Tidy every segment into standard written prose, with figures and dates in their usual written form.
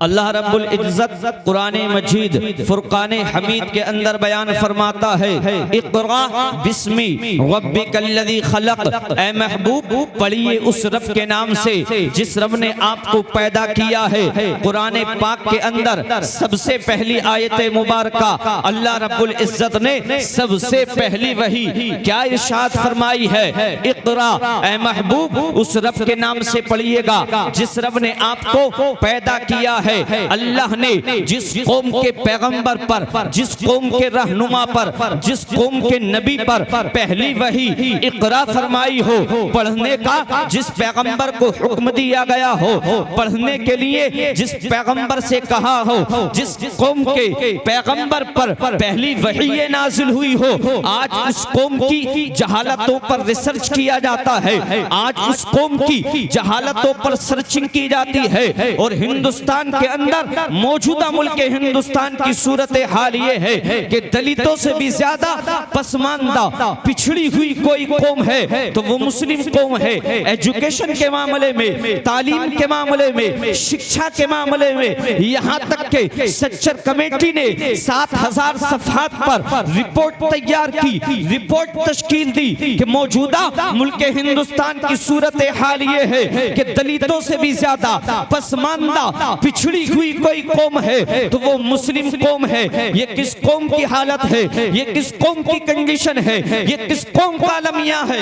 अल्लाह रब्बुल इज्जत कुरान मजीद फुरकान हमीद के अंदर बयान फरमाता है, इक़रा बिस्मी रब्बिकल्लज़ी खलक़, ऐ महबूब पढ़िए उस रब के नाम से जिस रब ने आपको पैदा किया है। कुरान पाक के अंदर सबसे पहली आयत मुबारका अल्लाह रब्बुल इज्जत ने सबसे पहली वही क्या इरशाद फरमाई है, इक़रा ऐ महबूब उस रब के नाम से पढ़िएगा जिस रब ने आपको पैदा किया है। अल्लाह ने जिस कौम के पैगंबर पर, जिस कौम के रहनुमा पर, जिस कौम के नबी पर पहली वही इक़रा फरमाई हो, पढ़ने का जिस पैगंबर को हुक्म दिया गया हो, पढ़ने के लिए जिस पैगंबर से कहा हो, जिस कौम के पैगंबर पर पहली वही नाजिल हुई हो, आज उस कौम की जहालतों पर रिसर्च किया जाता है, आज उस कौम की जहालतों पर सर्चिंग की जाती है। और हिंदुस्तान के अंदर मौजूदा मुल्क हिंदुस्तान की सूरत हाल ये है कि दलितों से भी ज्यादा पसमानदा पिछड़ी हुई कोई कौम है तो वो मुस्लिम कौम है। एजुकेशन के मामले में, तालीम के मामले में, शिक्षा के मामले में, यहाँ तक के सच्चर कमेटी ने 7000 सफ़हात पर रिपोर्ट तैयार की, रिपोर्ट तश्कील दी कि मौजूदा मुल्क हिंदुस्तान की सूरत हाल ये है कि दलितों से भी ज्यादा पसमानदा पिछड़ी हुई कोई कौम है तो वो मुस्लिम कौम है। ये किस कौम की हालत है, ये किस कौम की कंडीशन है, ये किस कौम का अलमिया है।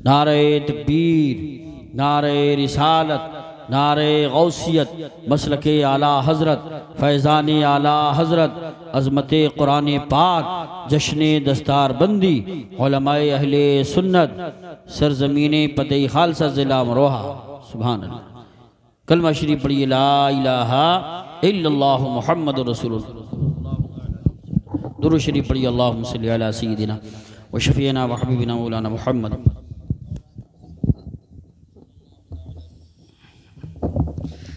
नारे तकबीर, नारे रिसालत, नारे गौसियत, मसलके आला हजरत, फैज़ाने आला हजरत, अज़मते कुरान पाक, जश्ने दस्तार बंदी, उलमाए अहले सुन्नत, सरजमीने पते खालसा ज़िला अमरोहा। सुभान अल्लाह। कलमा शरीफ पढ़िए, ला इलाहा इल्लल्लाहु मुहम्मदुर रसूलुल्लाह। दुरूद शरीफ पढ़िए, अल्लाहुम्मा सल्लि अला सय्यिदिना व शफ़ीना व हबीबिना मौलाना मुहम्मद।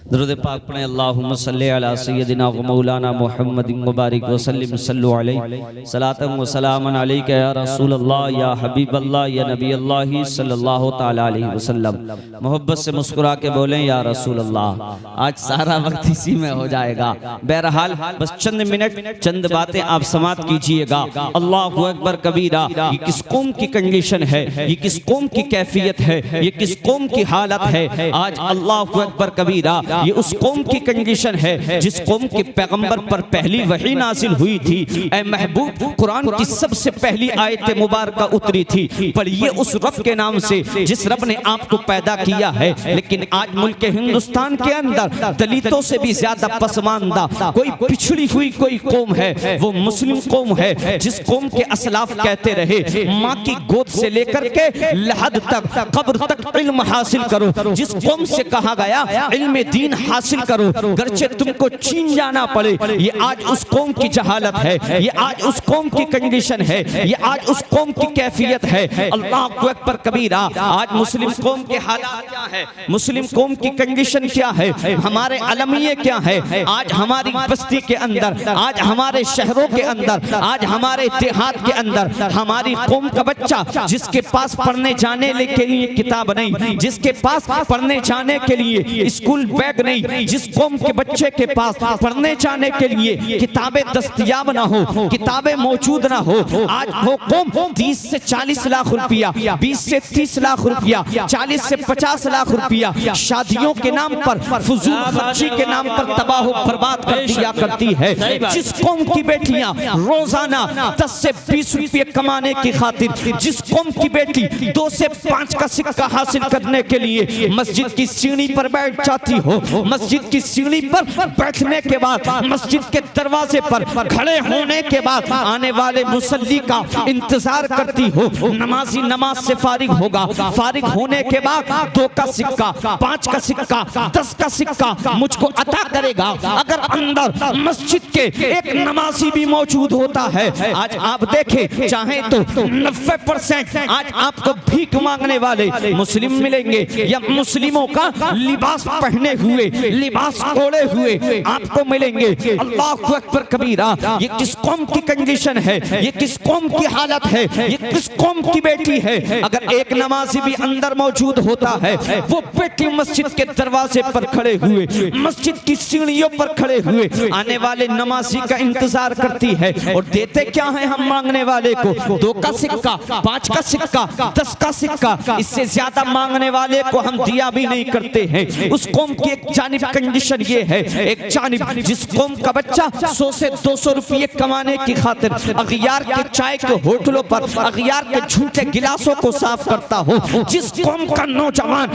दुरूद पाक पढ़ें, अल्लाहुम्मा सल्लि अला सय्यिदिना व मौलाना मुहम्मदिन मुबारक व सल्लिम सल्लु अलैहि सलातन व सलामन अलैका या रसूलल्लाह या हबीबल्लाह या नबी अल्लाह सल्लल्लाहु तआला अलैहि वसल्लम। मोहब्बत से मुस्कुरा के बोलें या रसूलल्लाह। आज सारा वक्त इसी में हो जाएगा। बहरहाल बस चंद मिनट चंद बातें आप समाप्त कीजिएगा। अल्लाहु अकबर कबीरा। ये किस कौम की कंडीशन है, ये किस कौम की कैफियत है, ये किस कौम की हालत है। आज अल्लाहु अकबर कबीरा ये उस कौम की कंडीशन है जिस कौम के पैगंबर पर पहली वही नाजिल हुई थी। ऐ महबूब कुरान की सबसे पहली आयत मुबारका उतरी थी, पढ़िए उस रब के नाम से जिस रब ने आपको पैदा किया है। लेकिन आज मुल्क हिंदुस्तान के अंदर दलितों से भी ज्यादा पसमानदा कोई पिछड़ी हुई कोई कौम है, वो मुस्लिम कौम है जिस कौम के असलाफ कहते रहे माँ की गोद से लेकर के लहद तक, कब्र तक इल्म हासिल करो। जिस कौम से कहा गया इल्म दीन हासिल करो, गर्चे तुमको चीन जाना पड़े। ये आज उस कौम की जहालत है, ये आज उस कौम की कंडीशन है, ये आज उस कौम की कैफियत है। अल्लाह अकबर कबीरा। आज मुस्लिम कौम के हालात क्या है, मुस्लिम कौम की कंडीशन क्या है, हमारे अलमिये क्या है। आज हमारी बस्ती के अंदर, आज हमारे शहरों के अंदर, आज हमारे देहात के अंदर हमारी कौम का बच्चा जिसके पास पढ़ने जाने के लिए किताब नहीं, जिसके पास पढ़ने जाने के लिए स्कूल बैग नहीं, जिस कौम के बच्चे के पास पढ़ने जाने के लिए किताबें दस्तयाब ना हो, किताबें मौजूद ना हो, आज वो कौम 30 से 40 लाख रुपया, 20 से 30 लाख रुपया, 40 से 50 लाख रुपया शादियों के नाम पर, फजूल खर्ची के नाम पर तबाह बर्बाद कर दिया करती है। जिस कौम की बेटियां रोजाना 10 से 20 रुपये कमाने की खातिर, जिस कौम की बेटी 2 से 5 का सिक्का हासिल करने के लिए मस्जिद की सीढ़ी पर बैठ जाती हो, मस्जिद की सीढ़ी पर बैठने के बाद, मस्जिद के दरवाजे पर खड़े होने के बाद आने वाले मुसल्ली का इंतजार करती हो। नमाजी नमाज से फारिग होगा, फारिग होने के बाद 2 का सिक्का, 5 का सिक्का, 10 का सिक्का मुझको अता करेगा। अगर अंदर मस्जिद के एक नमाजी भी मौजूद होता है, आज आप देखें चाहे तो 90% आज आपको भीख मांगने वाले मुस्लिम मिलेंगे या मुस्लिमों का लिबास पहने हुए हुए, लिबास ओढ़े हुए आपको मिलेंगे। अल्लाहु अकबर कबीरा। ये किस कौम की कंडीशन है, ये किस कौम की हालत है, ये किस कौम की बेटी है। अगर एक नमाजी भी अंदर मौजूद होता है, वो बेटी मस्जिद के दरवाजे पर खड़े हुए, मस्जिद की सीढ़ियों पर खड़े हुए आने वाले नमाजी का इंतजार करती है। और देते क्या है हम मांगने वाले को? 2 का सिक्का, 5 का सिक्का, 10 का सिक्का, इससे ज्यादा मांगने वाले को हम दिया भी नहीं करते हैं। उस कौम की एक जानिब कंडीशन ये है, एक जानिब जिस कौम का बच्चा 100 से 200 रुपये कमाने की खातिर अगियार के चाय के होटलों पर अगियार के झूठे गिलासों को साफ करता हो, जिस कौम का नौजवान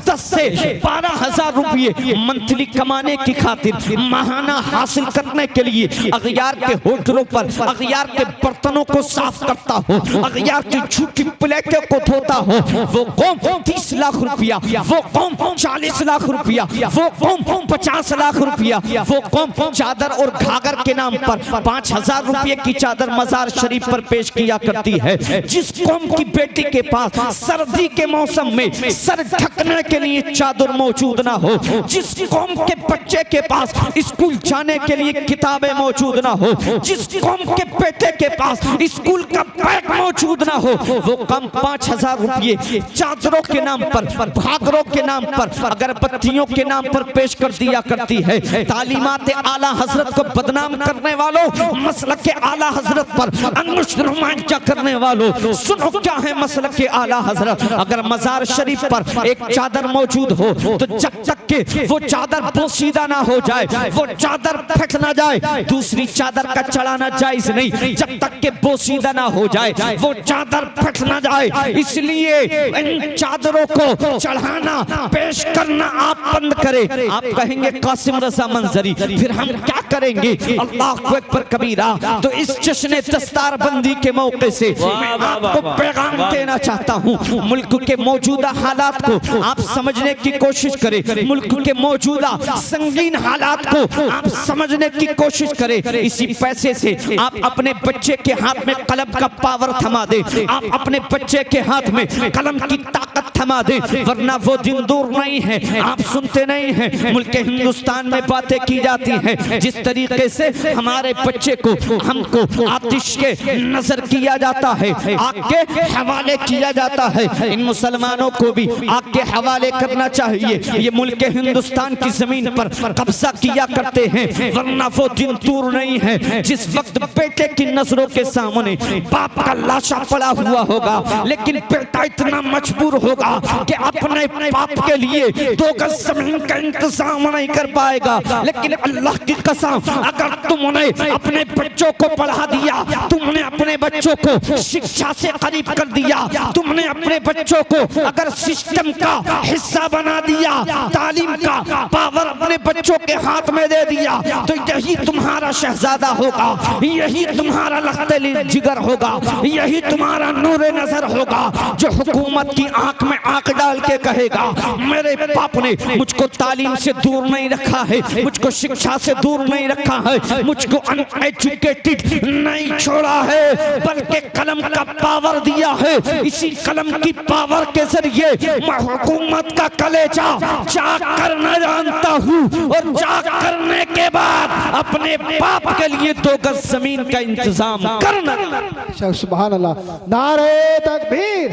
10 से 12,000 रुपये मंथली कमाने की खातिर महाना हासिल करने के लिए अगियार के होटलों पर अगियार के बर्तनों को साफ करता हो, अगियार की झूठी प्लेटों को धोता हो, वो कौम 30 लाख रुपया, वो कौम 40 लाख रुपया, वो कौम 50 लाख रुपया, वो कौम चादर और घाघर के नाम पर 5,000 रुपये की चादर मजार शरीफ पर पेश किया करती है। जिस कौम की बेटी के पास सर्दी के मौसम में सर ढकने के लिए चादर मौजूद ना हो, जिस कौम के बच्चे के पास स्कूल जाने के लिए किताबें मौजूद ना हो, जिस कौम के बेटे के पास स्कूल का बैग मौजूद ना हो, वो कम 5,000 रुपये चादरों के नाम पर, घाघरों के नाम पर, अगरबत्तियों के नाम पर पेश कर दिया करती है। तालीमात आला हजरत को बदनाम करने वालों, मसलक के आला हजरत पर अनुशनुमाइया करने वालों, सुनो क्या है मसलक के आला हजरत। अगर मजार शरीफ पर एक चादर मौजूद हो तो जब तक के वो चादर पोशीदा ना हो जाए, वो चादर फट ना जाए, दूसरी चादर का चढ़ाना जायज नहीं। जब तक के पोशीदा ना हो जाए, वो चादर फट ना जाए, इसलिए इन चादरों को चढ़ाना पेश करना आप बंद करें। आप कहेंगे कासिम रजा मंजरी, फिर हम क्या करेंगे? अल्लाहु अकबर कबीरा। तो इस जश्न दस्तारबंदी के मौके से मैं आपको पैगाम देना चाहता हूँ, मुल्क के मौजूदा हालात को आप समझने की कोशिश करें, मुल्क के मौजूदा संगीन हालात को आप समझने की कोशिश करें। इसी पैसे से आप अपने बच्चे के हाथ में कलम का पावर थमा दें, आप अपने बच्चे के हाथ में कलम की ताकत थमा दें, वरना वो दिन दूर नहीं है। आप सुनते नहीं हैं, मुल्क हिंदुस्तान में बातें की जाती हैं जिस तरीके से हमारे बच्चे को, हमको आतिश के नजर किया जाता है, आग के हवाले किया जाता है। इन मुसलमानों को भी आग के हवाले करना चाहिए। ये मुल्क हिंदुस्तान की जमीन पर कब्जा किया करते हैं, वरना वो दिन दूर नहीं है जिस वक्त बेटे की नजरों के सामने बाप का लाशा पड़ा हुआ होगा, लेकिन बेटा इतना मजबूर होगा कि अपने बाप के लिए 2 गज जमीन का इंतजाम नहीं कर पाएगा। लेकिन अल्लाह की कसम, अगर तुमने अपने बच्चों को पढ़ा दिया, तुमने अपने बच्चों को शिक्षा से करीब कर दिया, तुमने अपने बच्चों को अगर सिस्टम का हिस्सा बना दिया, तालीम का पावर अपने बच्चों के हाथ में दे दिया, तो यही तुम्हारा शहजादा होगा, यही तुम्हारा लख्त-ए जिगर होगा, यही तुम्हारा नूरे नजर होगा, जो हुकूमत की आंख में आंख डाल के कहेगा मेरे बाप ने मुझको तालीम से दूर नहीं रखा है, मुझको शिक्षा से दूर नहीं रखा है, मुझको अनएजुकेटेड नहीं छोड़ा है, बल्कि कलम का पावर दिया है। इसी कलम की पावर के जरिए मैं हुकूमत का कलेजा चाक करना जानता हूँ, और चाक करने के बाद अपने बाप के लिए 2 गज जमीन का इंतजाम करना। सुभान अल्लाह। नारे तकबीर,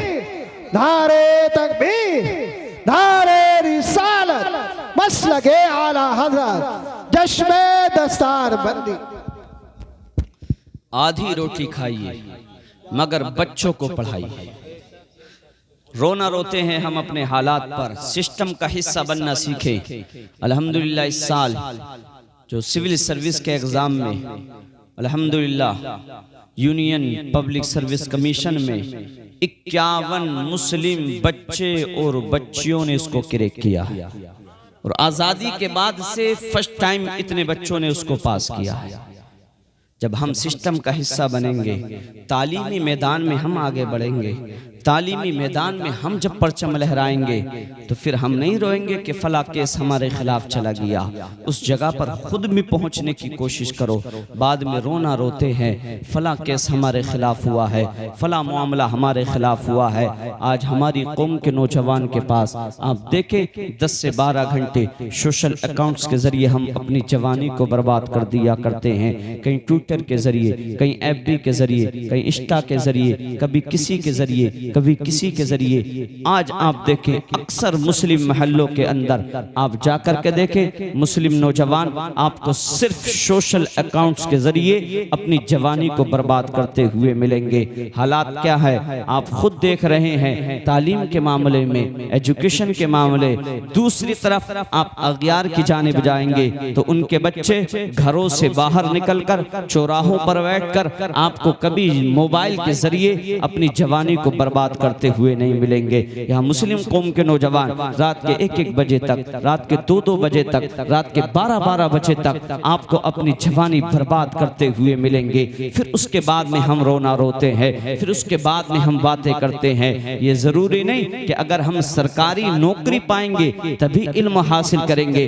नारे तकबीर, नारे रिसालत, मसलके आला हज़रत, जश्न दस्तारबंदी। आधी रोटी खाइए मगर बच्चों को पढ़ाइए। रोना रोते हैं हम अपने हालात पर, सिस्टम का हिस्सा बनना सीखें। अल्हम्दुलिल्लाह इस साल जो सिविल सर्विस के एग्ज़ाम में अल्हम्दुलिल्लाह यूनियन पब्लिक सर्विस कमीशन में 51 मुस्लिम बच्चे और बच्चियों ने उसको क्रैक किया है, और आज़ादी के बाद से फर्स्ट टाइम इतने बच्चों ने उसको पास किया है। जब हम सिस्टम का हिस्सा बनेंगे, तालीमी मैदान में हम आगे बढ़ेंगे, तालीमी मैदान में हम जब परचम लहराएंगे तो फिर हम नहीं रोएंगे कि फला केस हमारे खिलाफ चला गया। उस जगह पर खुद भी पहुंचने की कोशिश करो, बाद में रोना रोते हैं फला केस हमारे खिलाफ हुआ है, फला मामला हमारे खिलाफ हुआ है। आज हमारी कौम के नौजवान के पास आप देखें 10 से 12 घंटे सोशल अकाउंट्स के जरिए हम अपनी जवानी को बर्बाद कर दिया करते हैं। कहीं ट्विटर के जरिए, कहीं एफबी के जरिए, कहीं इंस्टा के जरिए, कभी किसी के जरिए, कभी किसी के जरिए। आज आप देखें अक्सर मुस्लिम महल्लों के अंदर आप जाकर के देखें मुस्लिम नौजवान आपको सिर्फ सोशल अकाउंट्स के जरिए अपनी जवानी को बर्बाद करते हुए मिलेंगे। हालात क्या है आप खुद देख रहे हैं, तालीम के मामले में, एजुकेशन के मामले। दूसरी तरफ आप अगयार की जानिब जाएंगे तो उनके बच्चे घरों से बाहर निकलकर चौराहों पर बैठकर आपको कभी मोबाइल के जरिए अपनी जवानी को बर्बाद करते हुए नहीं मिलेंगे। यहाँ मुस्लिम कौम के नौजवान रात के 1-1 बजे तक, रात के 2-2 बजे तक, रात के 12-12 बजे तक आपको अपनी जवानी बर्बाद करते हुए मिलेंगे। फिर उसके बाद में हम रोना रोते हैं, फिर उसके बाद में हम बातें करते हैं। ये जरूरी नहीं कि अगर हम सरकारी नौकरी पाएंगे तभी इल्म हासिल करेंगे।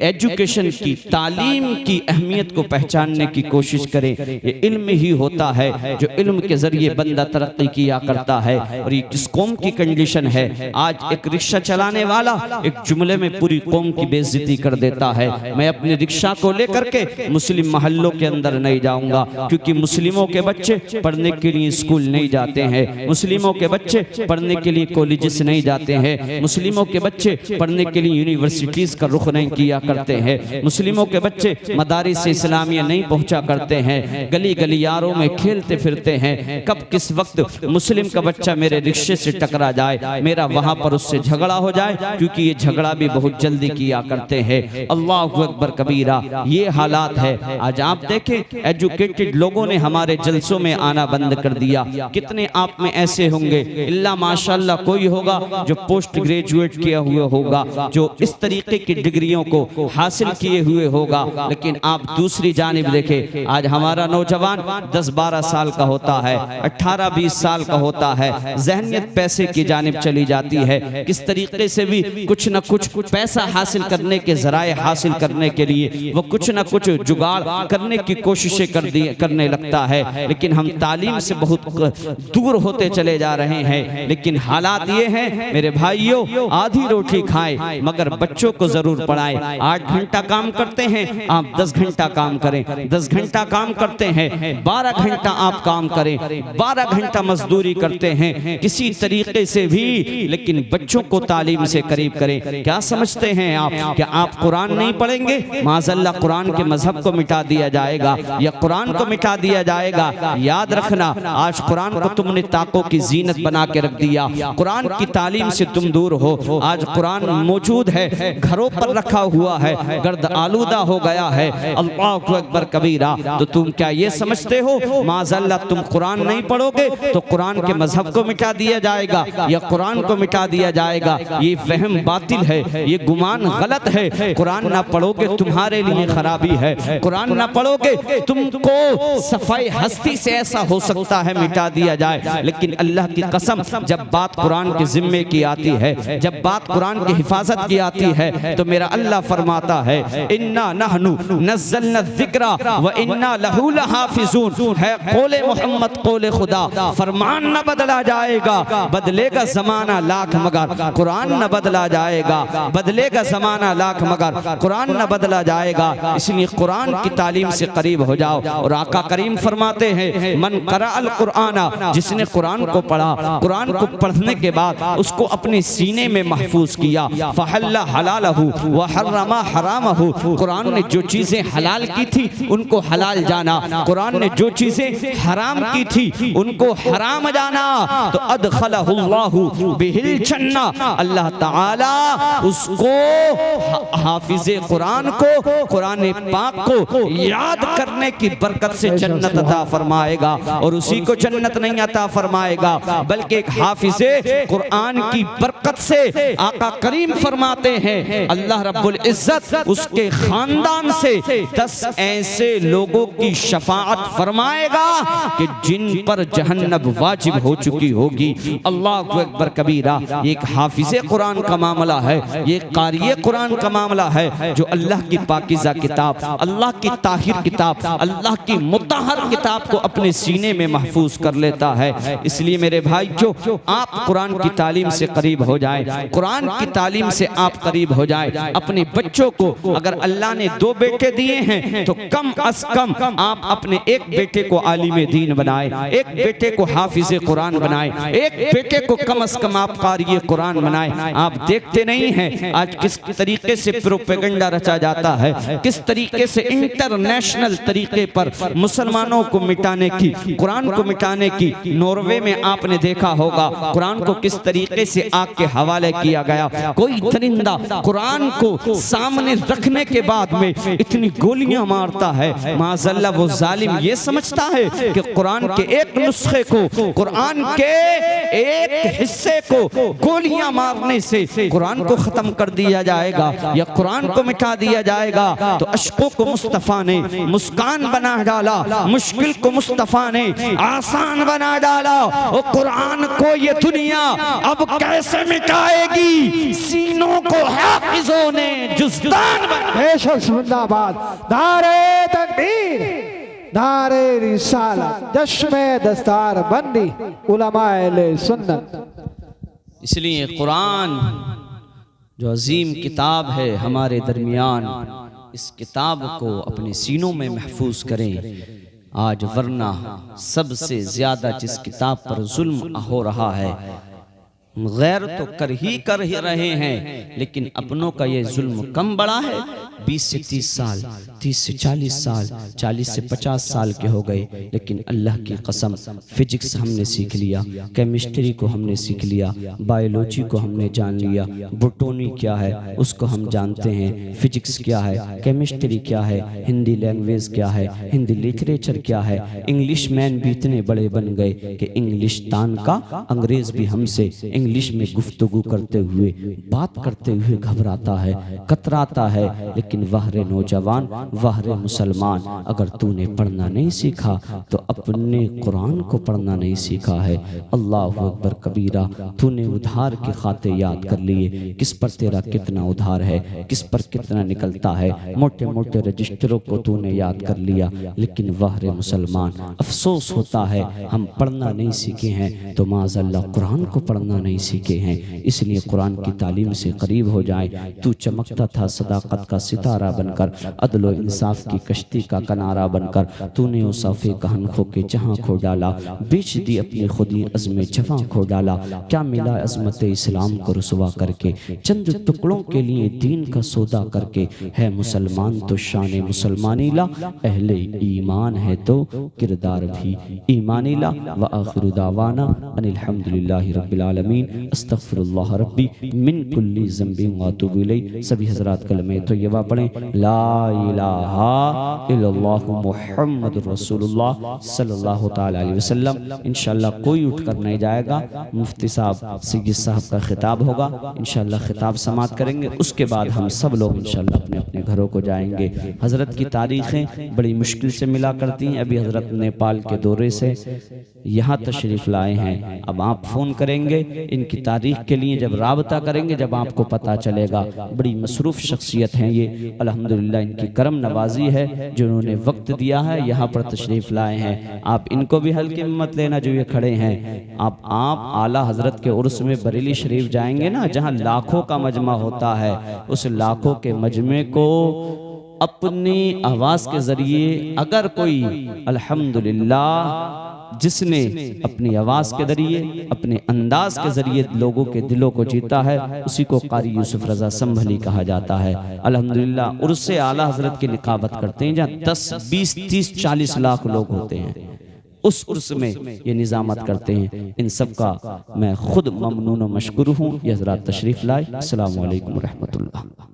एजुकेशन की, तालीम की अहमियत को पहचानने की कोशिश करें। ये इल्म ही होता है जो इल्म के जरिए बंदा तरक्की किया करता है। और ये किस कौम की कंडीशन है, आज एक रिक्शा चलाने वाला एक जुमले में पूरी कौम की बेइज्जती कर देता है। मैं अपनी रिक्शा को लेकर के मुस्लिम महल्लों के अंदर नहीं जाऊंगा क्योंकि मुस्लिमों के बच्चे पढ़ने के लिए स्कूल नहीं जाते हैं, मुस्लिमों के बच्चे पढ़ने के लिए कॉलेजेस नहीं जाते हैं, मुस्लिमों के बच्चे पढ़ने के लिए यूनिवर्सिटीज का रुख नहीं किया करते हैं, मुस्लिमों के बच्चे मदारिस इस्लामिया नहीं पहुंचा करते हैं, गली गलियारों में खेलते फिरते हैं। कब किस वक्त मुस्लिम का बच्चा मेरे रिक्शे से टकरा जाए, मेरा वहां पर उससे झगड़ा हो जाए, क्योंकि ये झगड़ा भी बहुत जल्दी किया करते हैं। अल्लाहु अकबर कबीरा, ये हालात है। आज आप देखें एजुकेटेड लोगों ने हमारे जलसों में आना बंद कर दिया। कितने आप में ऐसे होंगे, इल्ला माशाल्लाह कोई होगा जो पोस्ट ग्रेजुएट किया हुआ होगा, जो इस तरीके की डिग्रियों को हासिल किए हुए होगा। लेकिन आप दूसरी जानिब देखें, आज हमारा नौजवान 10-12 साल का होता है, 18-20 साल का होता है, जहनियत पैसे की जानिब चली जाती है। किस तरीके से भी कुछ न कुछ पैसा हासिल करने के जराए हासिल करने के लिए वो कुछ न कुछ जुगाड़ करने की कोशिशें करने लगता है। लेकिन हम तालीम से बहुत दूर होते चले जा रहे हैं। लेकिन हालात ये हैं मेरे भाइयों, आधी रोटी खाएं मगर बच्चों को जरूर पढ़ाएं। 8 घंटा काम करते हैं आप 10 घंटा काम करें, 10 घंटा काम करते हैं 12 घंटा आप काम करें, 12 घंटा मजदूरी करते हैं किसी तरीके से भी, लेकिन बच्चों को तालीम से करीब करें। क्या समझते हैं आप कि आप कुरान नहीं पढ़ेंगे माज़अल्लाह कुरान के मजहब को मिटा दिया जाएगा या कुरान को मिटा दिया जाएगा? याद रखना, आज कुरान को तुमने ताकों की जीनत बना के रख दिया, कुरान की तालीम से तुम दूर हो। आज कुरान मौजूद है, घरों पर रखा हुआ है, गर्द आलूदा हो गया है। अल्लाहु अकबर कबीरा। तो तुम क्या ये समझते हो माज़अल्लाह तुम कुरान नहीं पढ़ोगे तो कुरान के मजहब को मिटा दिया जाएगा या कुरान को मिटा दिया जाएगा? ये वहम बातिल है, ये गुमान गलत है। कुरान ना पढ़ोगे तुम्हारे लिए खराबी है, कुरान ना पढ़ोगे तुमको सफाई हस्ती से ऐसा हो सकता है मिटा दिया जाए। लेकिन अल्लाह की कसम, जब बात कुरान के जिम्मे की आती है, जब बात कुरान की हिफाजत की आती है, तो मेरा अल्लाह फरमाता है इन्ना नहनु नज़्ज़लना ज़िक्रा व इन्ना लहू लहाफ़िज़ून। है कौले मोहम्मद कौले खुदा, फरमान न बदला जाएगा, बदलेगा जमाना लाख मगर कुरान न बदला जाएगा, बदलेगा जमाना लाख मगर कुरान न बदला जाएगा। इसलिए कुरान की तालीम से करीब हो जाओ। और आका करीम फरमाते हैं मन क़रा अल कुराना, जिसने कुरान को पढ़ा, कुरान को पढ़ने के बाद उसको अपने सीने में महफूज किया, फहल्ला हलालहु व हर्रमा हरामहु। कुरान ने जो चीजें हलाल की थी उनको हलाल जाना, कुरान ने जो चीजें हराम की थी उनको हराम जाना, तो अदखलहुल्लाहु बिहिल जन्ना, अल्लाह ताला उसको हाफिज़े कुरान को, कुरान पाक को याद करने की बरकत से जन्नत अता फरमाएगा। और उसी को जन्नत नहीं अता फरमाएगा बल्कि एक हाफिज़े कुरान की बरकत से आका करीम फरमाते हैं अल्लाह रब्बुल इज्जत उसके खानदान से 10 ऐसे लोगों की शफाअत फरमाएगा कि जिन पर जहन्नम वाजिब हो चुकी होगी। अल्लाह अकबर कबीरा। एक हाफिज़ कुरान का मामला है, ये कारी कुरान का मामला है जो अल्लाह की पाकीज़ा किताब, अल्लाह की ताहिर किताब, अल्लाह की मुतहर किताब को अपने सीने में महफूज कर लेता है। इसलिए मेरे भाई जो आप कुरान की तालीम से करीब हो जाए, कुरान की तालीम से आप करीब हो जाए। अपने बच्चों को अगर अल्लाह ने 2 बेटे दिए हैं तो कम अज कम आप अपने एक बेटे को आलिम दीन बनाए, एक बेटे को हाफिज़ कुरान बनाए, एक बेटे को कम अज कम आप कारी कुरान बनाए। आप देखते नहीं हैं आज किस तरीके से प्रोपेगेंडा रचा जाता है, किस तरीके से इंटरनेशनल तरीके पर मुसलमानों को मिटाने की, कुरान को मिटाने की। नॉर्वे में आपने देखा होगा कुरान को किस तरीके से आग के हवाले किया गया। कोई दरिंदा कुरान को सामने रखने के बाद में इतनी गोलियां मारता है, माज़अल्लाह वो जालिम ये समझता है कि कुरान के एक नुस्खे को, कुरान के एक हिस्से को गोलियां मारने से कुरान को खत्म कर दिया जाएगा या कुरान को मिटा दिया जाएगा। तो अशकों को मुस्तफ़ा ने मुस्कान बना डाला, मुश्किल को मुस्तफ़ा ने आसान बना डाला। और कुरान को ये दुनिया अब कैसे मिटाएगी? सीनों को हाफिज़ों ने जुज़दान बना। बेशक जिंदाबाद। नारे तकबीर, नारे रिसालत, जश्मे दस्तार बंदी, उलमाए अहले सुन्नत। इसलिए कुरान जो अजीम किताब है हमारे दरमियान, इस किताब को अपने सीनों में महफूज करें आज, वरना सबसे ज्यादा जिस किताब पर जुल्म हो रहा है, गैर तो कर ही रहे हैं, लेकिन अपनों का ये जुल्म कम बड़ा है। 20 से 30 साल, 30 से 40 साल, 40 से 50 साल के हो गए, लेकिन अल्लाह की कसम फिजिक्स हमने सीख लिया, केमिस्ट्री को हमने सीख लिया, बायोलॉजी को हमने जान लिया, बोटोनी क्या है उसको हम जानते हैं, फिजिक्स क्या है, केमिस्ट्री क्या है, हिंदी लैंग्वेज क्या है, हिंदी लिटरेचर क्या है। इंग्लिश मैन भी इतने बड़े बन गए कि इंग्लिशतान का अंग्रेज भी हमसे इंग्लिश में गुफ्तगू करते हुए, बात करते हुए घबराता है, कतराता है। लेकिन वहरे नौजवान, वहरे मुसलमान, अगर तूने पढ़ना नहीं सीखा तो अपने कुरान को पढ़ना नहीं सीखा है। अल्लाह अकबर कबीरा। तूने उधार के खाते याद कर लिए, किस पर तेरा कितना उधार है, किस पर कितना निकलता है, मोटे मोटे रजिस्टरों को तूने याद कर लिया। लेकिन वहरे मुसलमान, अफसोस होता है हम पढ़ना नहीं सीखे हैं तो माज़अल्लाह कुरान को पढ़ना नहीं सीखे हैं। इसलिए कुरान की तालीम से करीब हो जाए। तू चमकता था सदाकत का सितारा बनकर, अदलो इंसाफ की कश्ती का किनारा बनकर, तूने उस सफ़े कहन खो के जहाँ खो डाला, बेच दी अपनी खुदी अज़्मे जवां खो डाला। क्या मिला अज़मत इस्लाम को रुसवा करके, चंद टुकड़ों के लिए दीन का सौदा करके। है मुसलमान तो शान मुसलमानी ला, अहले ईमान है तो किरदार भी ईमानी ला। व आखिरु दावाना अनिल हम्दुलिल्लाहि रब्बिल आलमीन, अस्तगफिरुल्लाह रब्बी मिन कुल्ली ज़ंबिन व अतूबु इलैह। सभी हज़रात कलमे तय्यबा पढ़ें, ला इलाहा इल्लल्लाहु मुहम्मदुर रसूलुल्लाह सल्लल्लाहु तआला अलैहि वसल्लम। इंशाअल्लाह कोई उठकर नहीं जाएगा, मुफ्ती साहब सैयद साहब का खिताब होगा, इंशाअल्लाह खिताब समाप्त करेंगे, उसके बाद हम सब लोग इंशाअल्लाह अपने अपने घरों को जाएंगे। हज़रत की तारीखें बड़ी मुश्किल से मिला करती हैं। अभी हज़रत नेपाल के दौरे से यहाँ तशरीफ़ लाए हैं। अब आप फ़ोन करेंगे इनकी तारीख के लिए, जब राबता करेंगे, जब आपको पता चलेगा। बड़ी मसरूफ़ शख्सियत हैं ये, अल्हम्दुलिल्लाह इनकी करम नवाजी है जो उन्होंने वक्त दिया है, यहाँ पर तशरीफ़ लाए हैं। आप इनको भी हल्के में मत लेना जो ये खड़े हैं। आप आला हज़रत के उर्स में बरेली शरीफ जाएंगे ना, जहाँ लाखों का मजमा होता है, उस लाखों के मजमे को अपनी आवाज़ के ज़रिए अगर कोई अल्हम्दुलिल्लाह जिसने अपनी आवाज़ के ज़रिए, अपने अंदाज के ज़रिए लोगों के दिलों को जीता है, उसी को कारी यूसुफ रज़ा संभली कहा जाता है। अल्हम्दुलिल्लाह उर्से आला हज़रत की निकाबत करते हैं, जहाँ 10, 20, 30, 40 लाख लोग होते हैं। उस उर्स में ये निज़ामत करते हैं। इन सब का मैं खुद ममनून व मशकूर हूँ। ये हज़रात तशरीफ़ लाए। अस्सलामु अलैकुम व रहमतुल्लाह।